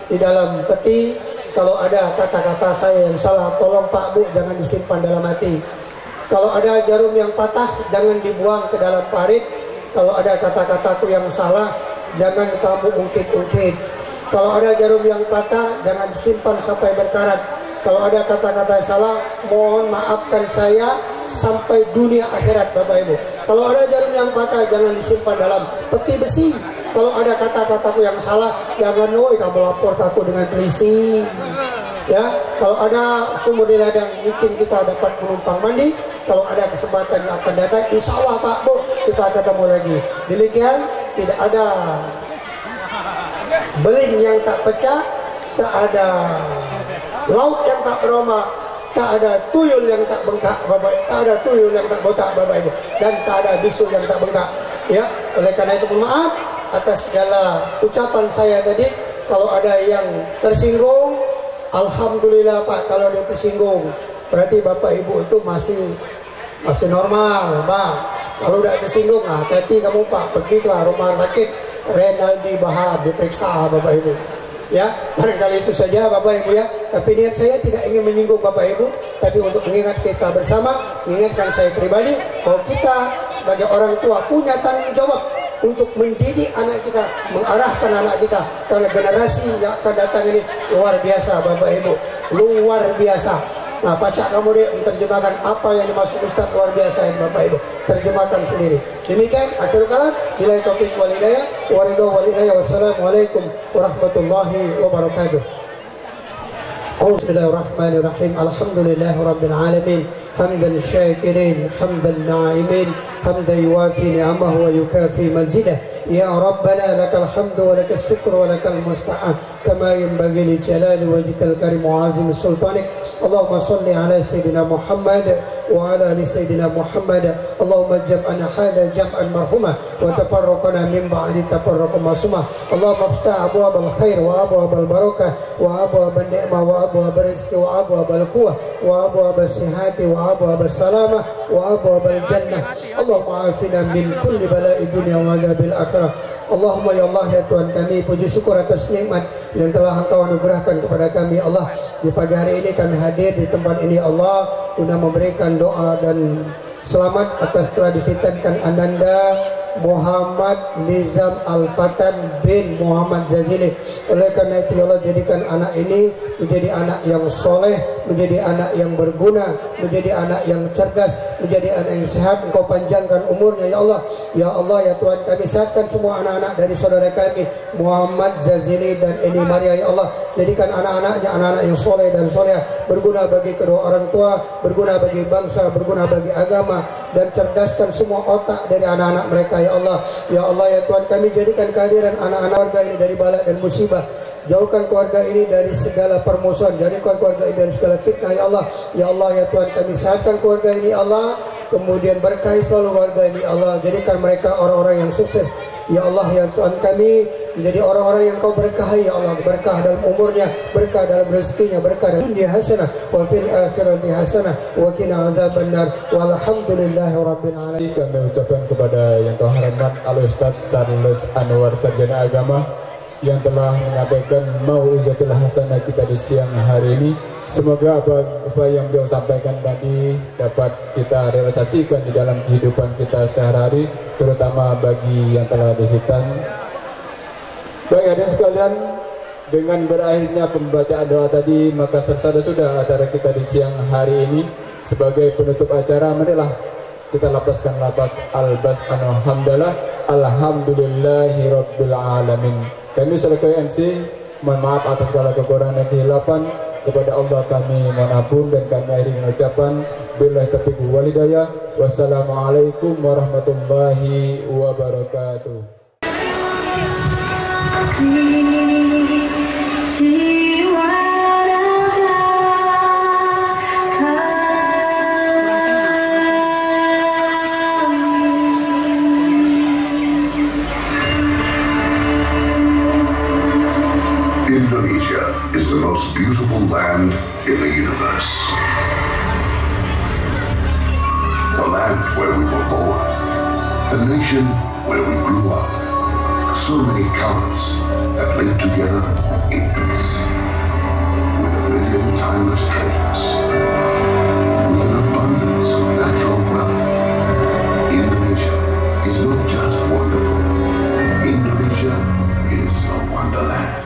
di dalam peti. Kalau ada kata-kata saya yang salah, tolong Pak Bu jangan disimpan dalam hati. Kalau ada jarum yang patah jangan dibuang ke dalam parit. Kalau ada kata-kataku yang salah jangan kamu ungkit-ungkit. Kalau ada jarum yang patah jangan disimpan sampai berkarat. Kalau ada kata-kata salah mohon maafkan saya sampai dunia akhirat Bapak Ibu. Kalau ada jarum yang patah jangan disimpan dalam peti besi. Kalau ada kata-kataku yang salah jangan kamu lapor aku dengan polisi. Ya, kalau ada sumur di ladang mungkin kita dapat menumpang mandi. Kalau ada kesempatan yang akan datang insya Allah Pak Bu kita ketemu lagi. Demikian, tidak ada beling yang tak pecah, tak ada laut yang tak beroma, tak ada tuyul yang tak bengkak Bapak, tak ada tuyul yang tak botak Bapak Ibu, dan tak ada bisul yang tak bengkak. Ya, oleh karena itu mohon maaf atas segala ucapan saya tadi. Kalau ada yang tersinggung, alhamdulillah Pak. Kalau dia tersinggung, berarti Bapak Ibu itu masih normal, Pak. Kalau udah tersinggung, hati-hati kamu Pak. Pergilah rumah sakit Renaldi Bahar diperiksa Bapak Ibu. Ya, barangkali itu saja Bapak Ibu ya. Tapi niat saya tidak ingin menyinggung Bapak Ibu, tapi untuk mengingat kita bersama, mengingatkan saya pribadi bahwa kita sebagai orang tua punya tanggung jawab untuk mendidik anak kita, mengarahkan anak kita, karena generasi yang akan datang ini luar biasa Bapak Ibu, luar biasa. Nah, Pacak kamu dia menerjemahkan apa yang dimaksud Ustaz luar biasa ini Bapak Ibu, terjemahkan sendiri. Demikian akhirul kalam, billahi taufiq wal hidayah, wa ridha wal hidayah. Wassalamualaikum warahmatullahi wabarakatuh. Bismillahirrahmanirrahim. Alhamdulillahirabbil alamin. حمدا الشاكرين حمدا الناعمين حمدا يوافي نعمه ويكافي مزيده يا ربنا لك الحمد ولك الشكر ولك المستعان كما ينبغي لجلال وجهك الكريم وعظيم سلطانك. اللهم صل على سيدنا محمد وعلى ال سيدنا محمد. اللهم اجعلنا هذا جمعا مرحوما وتفرقنا من بعد تفرقا معصوما. اللهم افتح ابواب الخير وابواب البركه وابواب النعمه وابواب الرزق وابواب القوه وابواب الصحه وابواب السلامه وابواب الجنه. اللهم عافنا من كل بلاء الدنيا وعذاب الاخره. Allahumma ya Allah ya Tuhan kami, puji syukur atas nikmat yang telah Engkau anugerahkan kepada kami Allah. Di pagi hari ini kami hadir di tempat ini Allah guna memberikan doa dan selamat atas telah dihitankan Ananda Muhammad Nizam Al-Fatan bin Muhammad Zazili. Oleh karena itu ya Allah, jadikan anak ini menjadi anak yang soleh, menjadi anak yang berguna, menjadi anak yang cerdas, menjadi anak yang sehat. Engkau panjangkan umurnya ya Allah. Ya Allah ya Tuhan, kami sehatkan semua anak-anak dari saudara kami Muhammad Zazili dan Eni Maria ya Allah. Jadikan anak-anaknya anak-anak yang soleh dan soleh, berguna bagi kedua orang tua, berguna bagi bangsa, berguna bagi agama, dan cerdaskan semua otak dari anak-anak mereka ya Allah. Ya Allah ya Tuhan, kami jadikan kehadiran anak-anak keluarga ini dari bala dan musibah. Jauhkan keluarga ini dari segala permusuhan, jadikan keluarga ini dari segala fitnah ya Allah. Ya Allah ya Tuhan, kami sehatkan keluarga ini Allah, kemudian berkahi selalu keluarga ini Allah, jadikan mereka orang-orang yang sukses ya Allah ya Tuhan. Kami menjadi orang-orang yang Kau berkahi ya Allah, berkah dalam umurnya, berkah dalam rezekinya, berkah dalam dunia hasanah wa fil akhirati hasanah wa qina azabannar walhamdulillahirabbil alamin. Kami ucapkan kepada yang terhormat Al-Ustaz Charles Anwar Sarjana Agama yang telah menyampaikan mau'izatul hasanah kita di siang hari ini. Semoga apa yang beliau sampaikan tadi dapat kita realisasikan di dalam kehidupan kita sehari-hari, terutama bagi yang telah dihitan. Baik hadirin sekalian, dengan berakhirnya pembacaan doa tadi, maka sudah acara kita di siang hari ini. Sebagai penutup acara, marilah kita lapaskan lapas al-basmah hamdalah alhamdulillahirabbil alamin. Kami selaku MC mohon maaf atas segala kekurangan dan kehilapan. Kepada Allah kami mohon ampun, dan kami akhiri mengucapkan billahi taufiq wal hidayah. Wassalamualaikum warahmatullahi wabarakatuh. Indonesia is the most beautiful land in the universe. The land land where we were born, the nation where we grew up. So many colors that live together in peace, with a million timeless treasures, with an abundance of natural wealth. Indonesia is not just wonderful. Indonesia is a wonderland.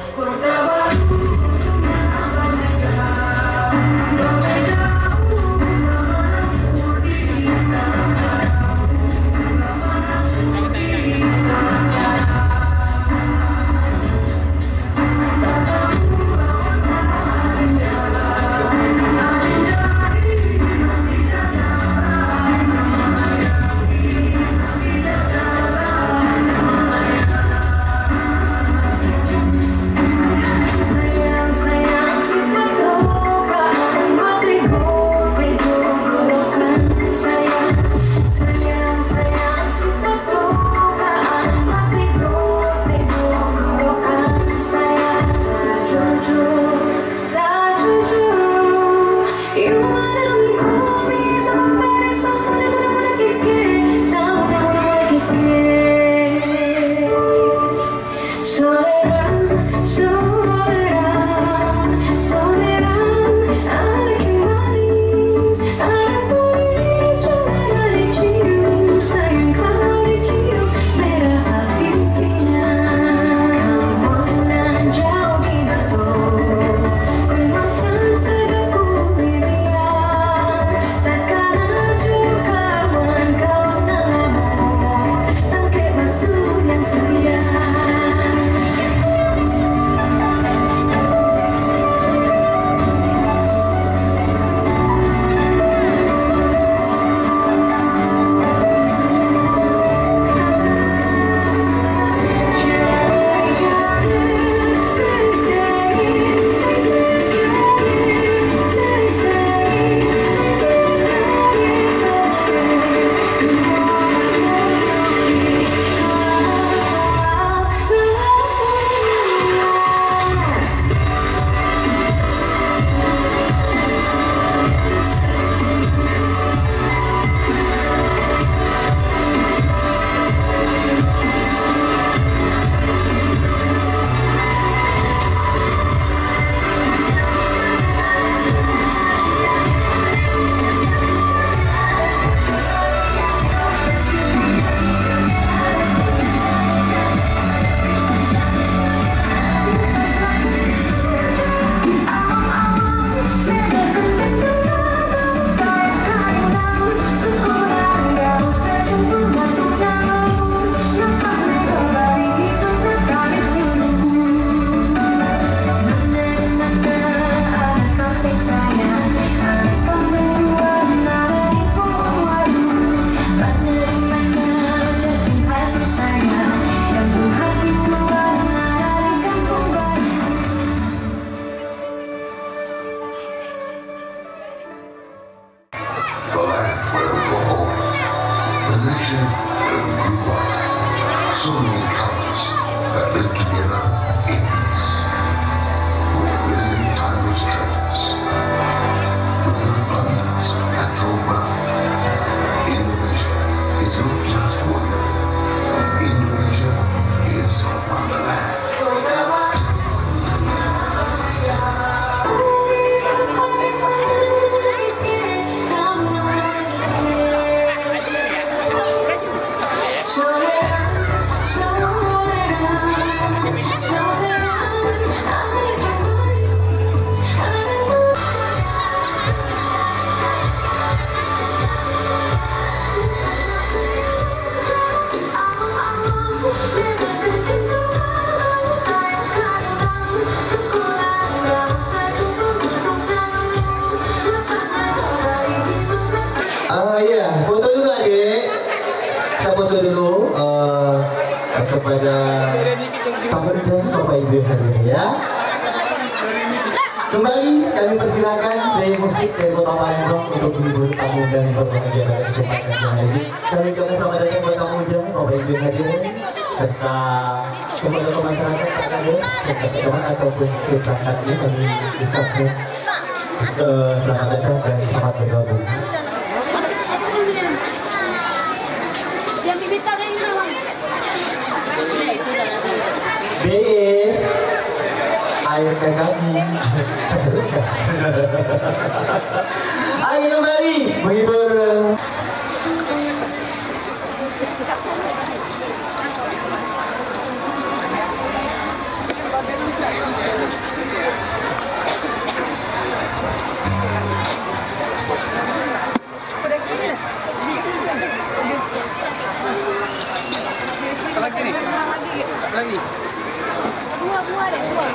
Iya, foto dulu adik. Kita foto dulu kepada kabar dan Bapak Ibu yang hadir ya. Kembali kami persilakan dari musik dari Kota Palembang untuk menghibur tamu dan berbahagia pada kesempatan siang hari ini. Kami ucapkan selamat datang buat tamu dan Bapak Ibu yang hadir serta kepada masyarakat Pak Kades serta teman ataupun seperangkat ini kami ucapkan selamat datang dan selamat bergabung. air teh kami seru kan? Ayo kembali menghibur. Lagi. Buah deh, buah.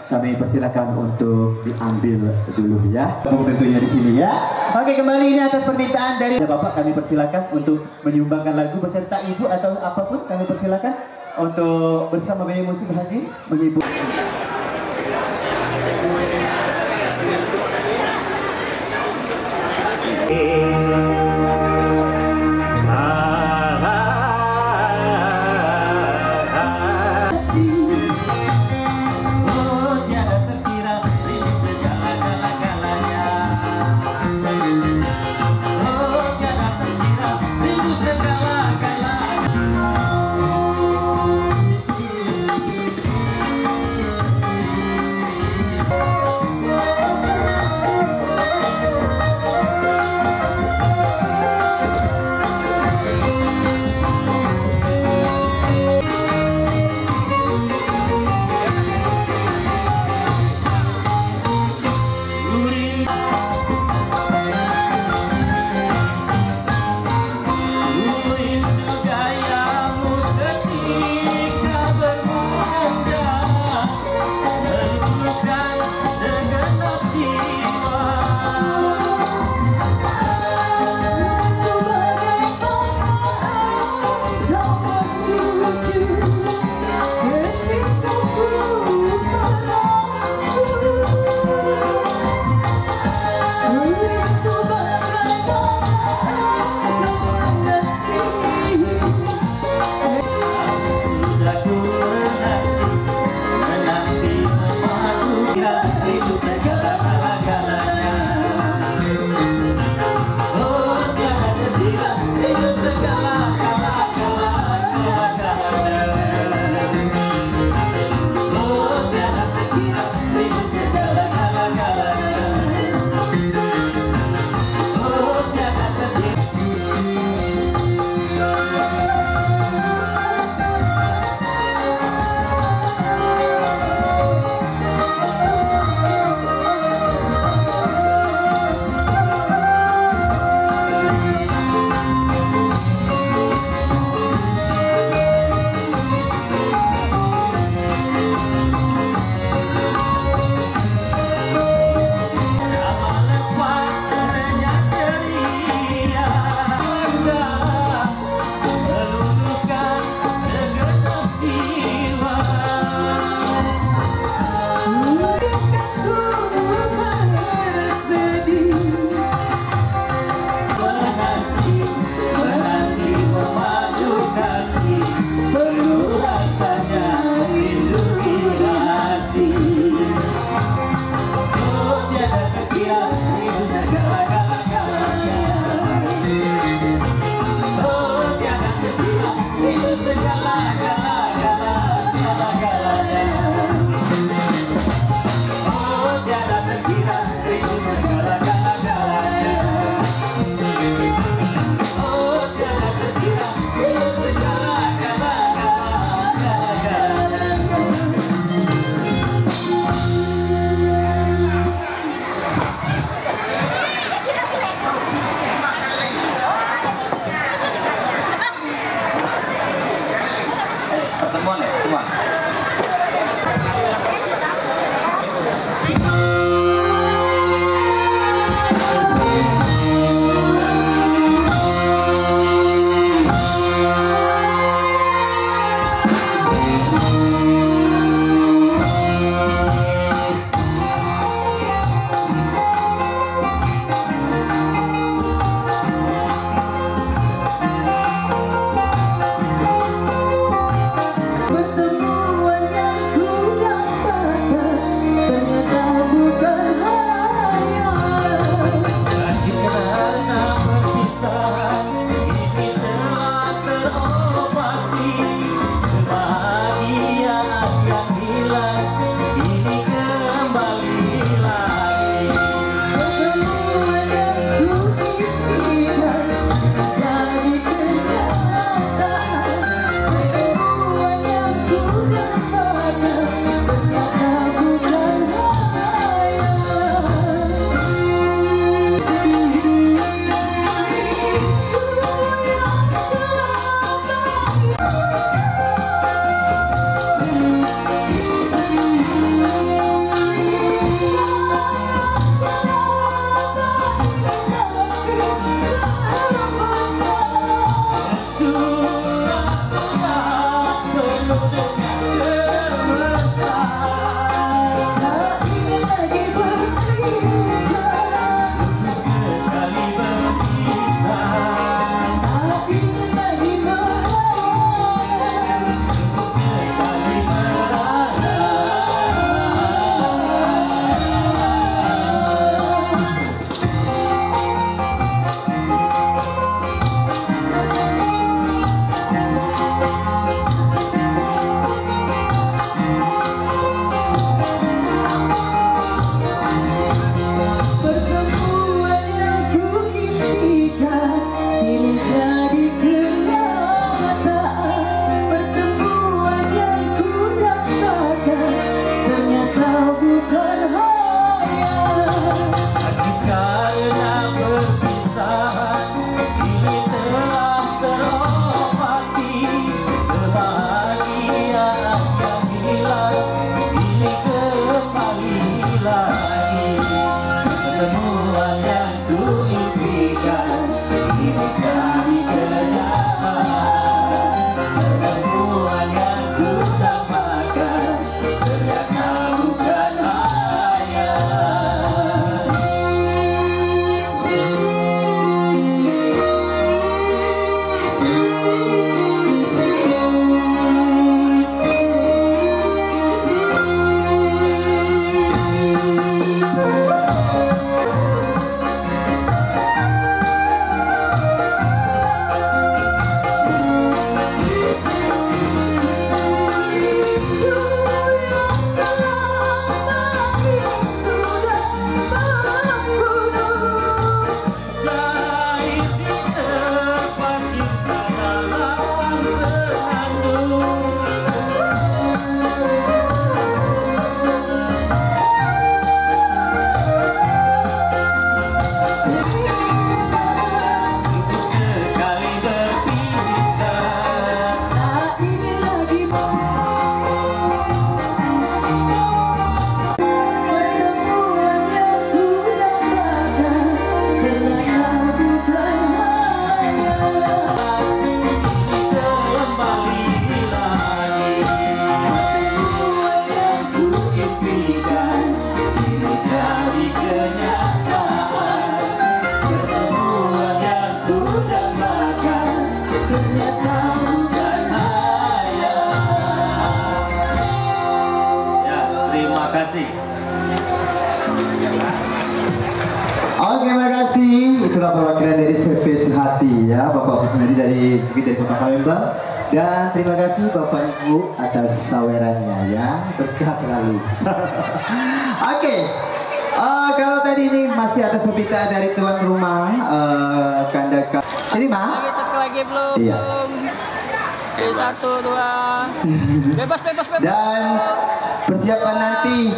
Kami persilakan untuk diambil dulu ya. Tentunya di sini ya. Oke, kembali ini atas permintaan dari Bapak, kami persilakan untuk menyumbangkan lagu beserta ibu atau apapun, kami persilakan untuk bersama Bayi Musik hadir menghibur. Ya, terima kasih. Oke, terima kasih. Itulah perwakilan dari CP Sehati ya, Bapak Kusnadi dari Kota Palembang. Dan terima kasih Bapak Ibu atas sawerannya ya, berkah selalu. Oke. Kalau tadi ini masih atas permintaan dari tuan rumah Kandaka. Ini mah? Satu lagi belum. Iya. Oke, 1, 2. Bebas. Dan persiapan nanti.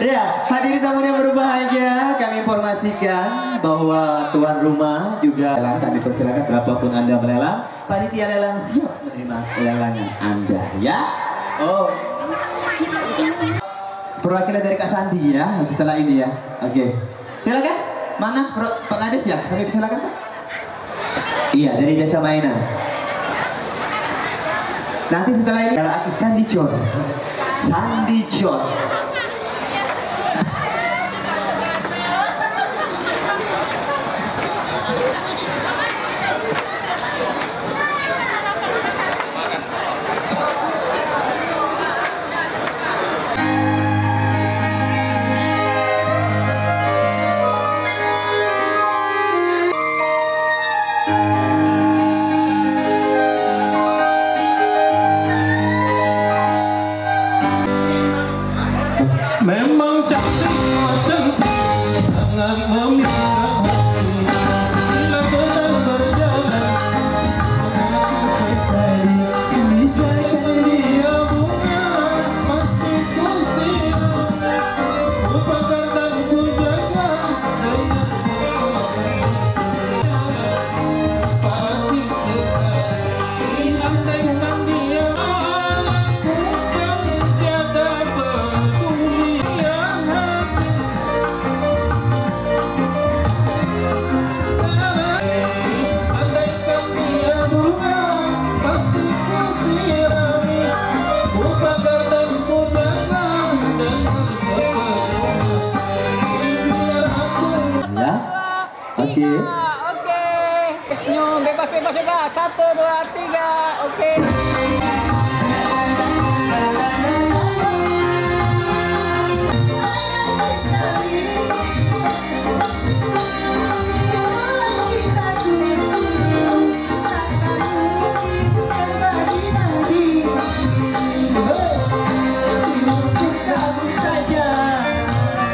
Ya, hadirin tamu yang berbahagia, kami informasikan bahwa tuan rumah juga kami persilakan berapapun Anda melelang, panitia lelang siap menerima lelangan Anda ya. Oh, perwakilan dari Kak Sandi ya setelah ini ya. Oke, silakan. Mana Pak Kades ya? Kami silakan. Iya, dari Jasa Mainan. Nanti setelah ini adalah Sandi John. Sandi John. Memang cantik wajah sangat memikat hati. Bila sedang berjalan bisa dia bunga pasti ku siram, ku pegang dan ku jaga pasti sekali. Andaikan dia tiada peduli. Oke. Oke. Senyum bebas. 1, 2, 3. Oke.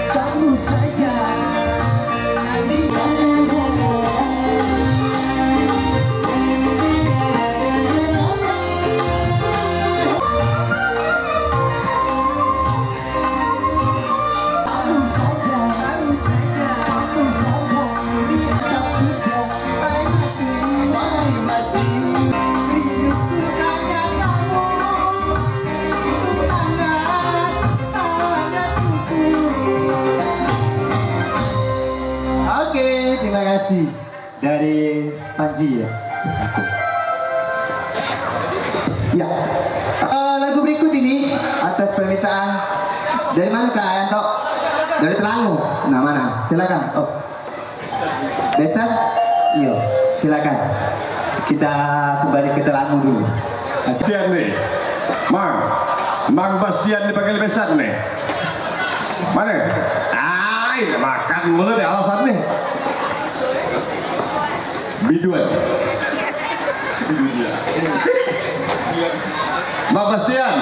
Kamu saja. Ya. Lagu berikut ini atas permintaan dari mana Kak Yanto? Dari Telangu. Nah mana? Silakan. Oh. Besan? Iya. Silakan. Kita kembali ke Telangu dulu. Basian nih, Mang Basian dipanggil Besan nih. Mana? Ini makan mulu deh alasan nih. Biduan. Mang Basian.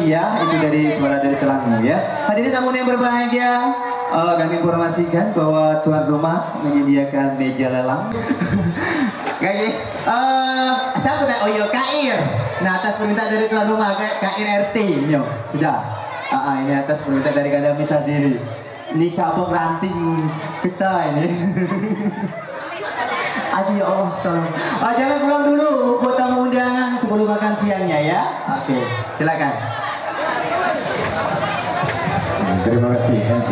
Ya, itu dari suara dari Telangu ya. Hadirin tamu yang berbahagia, kami informasikan bahwa tuan rumah menyediakan meja lelang. Oke, siapa dah? Oh iya, Kair. Nah, atas permintaan dari tuan rumah, Kair RT, yo, sudah. Ini atas permintaan dari kalian bisa diri. Ini cabang ranting kita ini. Aduh ya Allah, tolong. Jangan pulang dulu buat tamu undangan sebelum makan siangnya ya. Oke, silakan. Terima kasih MC.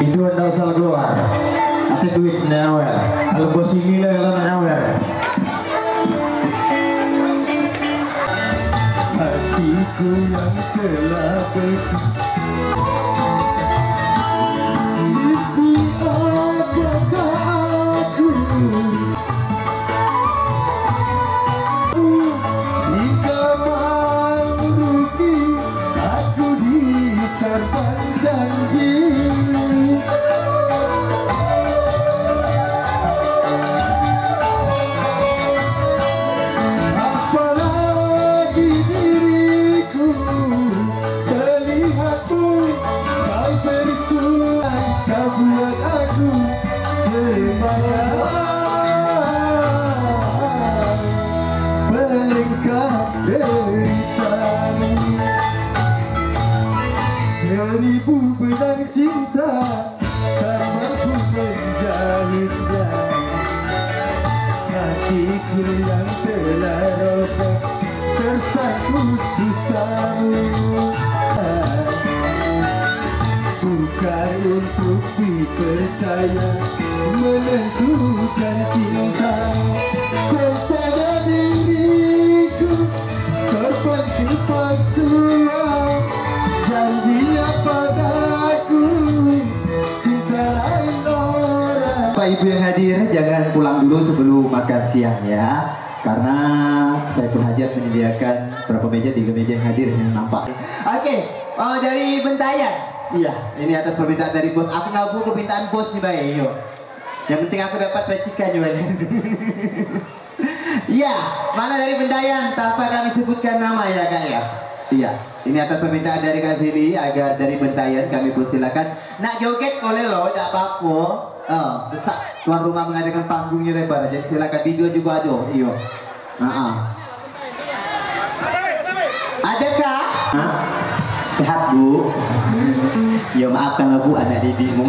Itu anda usah keluar. Ada duit nawer. Kalau bos ini lah kalau nawer. Hatiku yang telah berhenti. Seribu benang cinta tak mampu menjahitnya. Hatiku yang telah robek tersangkut dustamu. Bukan untuk dipercaya menentukan cinta kepada diriku. Seperti palsuan janjinya padaku, cinta lain orang. Pak Ibu yang hadir, jangan pulang dulu sebelum makan siang ya. Karena saya pun hajat menyediakan berapa meja, 3 meja yang hadir yang nampak. Oke, dari Bentayan. Iya, ini atas permintaan dari bos. Aku nabung permintaan bos nih baik, yuk. Yang penting aku dapat racikan juga. Iya, mana dari Bentayan tanpa kami sebutkan nama ya kak ya. Iya, ini atas permintaan dari Kak Zili agar dari Bentayan kami persilakan. Nak joget boleh loh, tak apa-apa. Desak tuan rumah mengadakan panggungnya lebar, jadi silakan video juga ada. Iyo. Adakah? Sehat Bu? Ya maafkanlah Bu, anak didimu.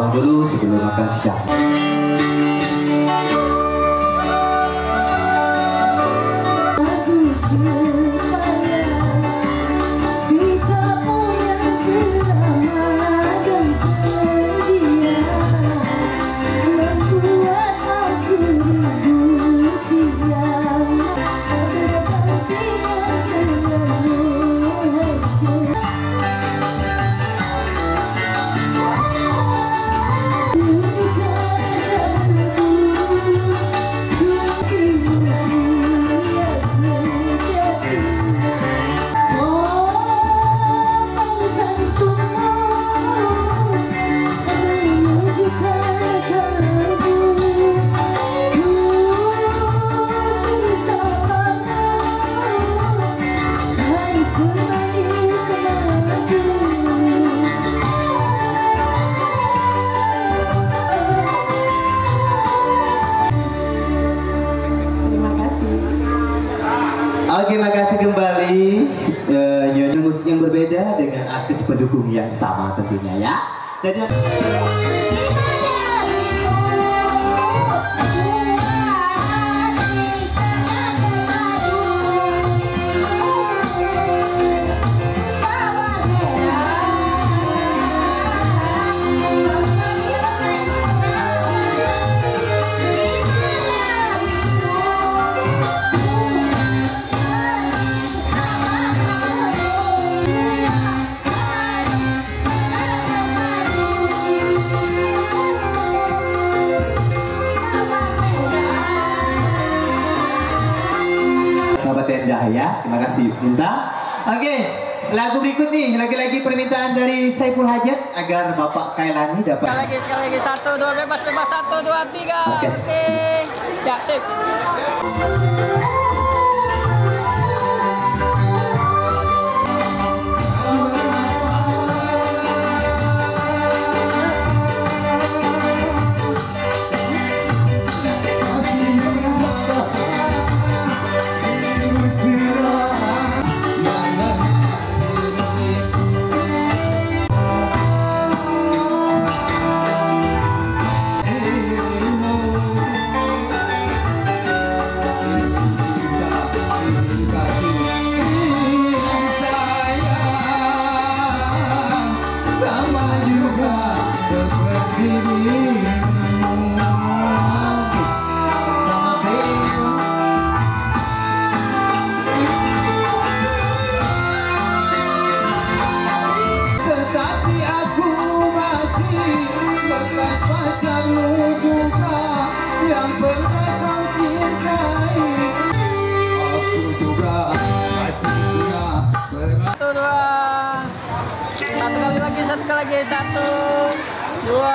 tolong dulu sebelum makan siang. Oke, makasih kembali. Nyanyi musik yang berbeda dengan artis pendukung yang sama tentunya ya. Jadi sahabat Endah ya, terima kasih Cinta. Oke, lagu berikut nih, lagi-lagi permintaan dari Saiful Hajat agar Bapak Kailani dapat. Sekali lagi, 1, 2, bebas, 1, 2, 3. Oke. Ya, sip. Satu kali lagi, 1, 2.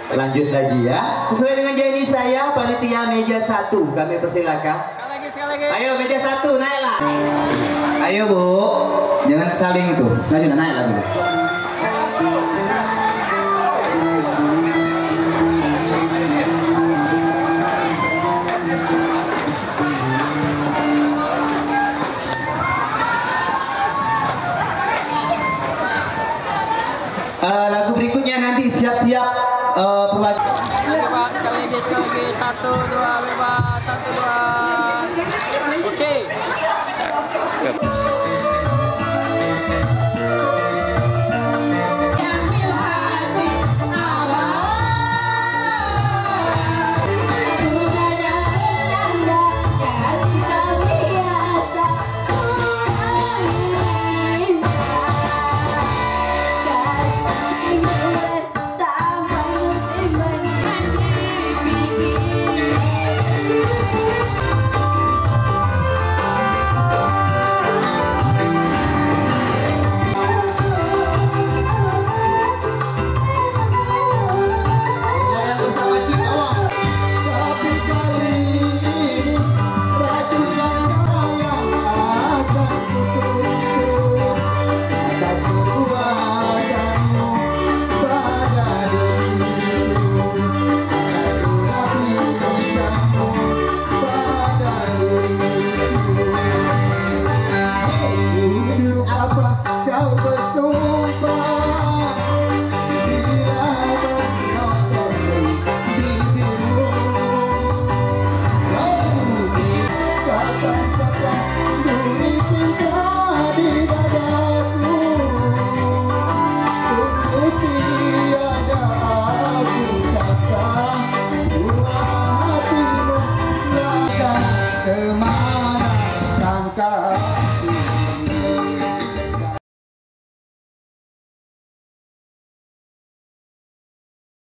Lanjut lagi ya. Sesuai dengan janji saya, panitia meja 1 kami persilakan. Sekali lagi. Ayo meja 1 naiklah. Ayo Bu, jangan saling itu. Naiklah dulu. nanti siap-siap perwakilan. Lagi Pak, sekali lagi 1 2 bebas 1 2. Oke.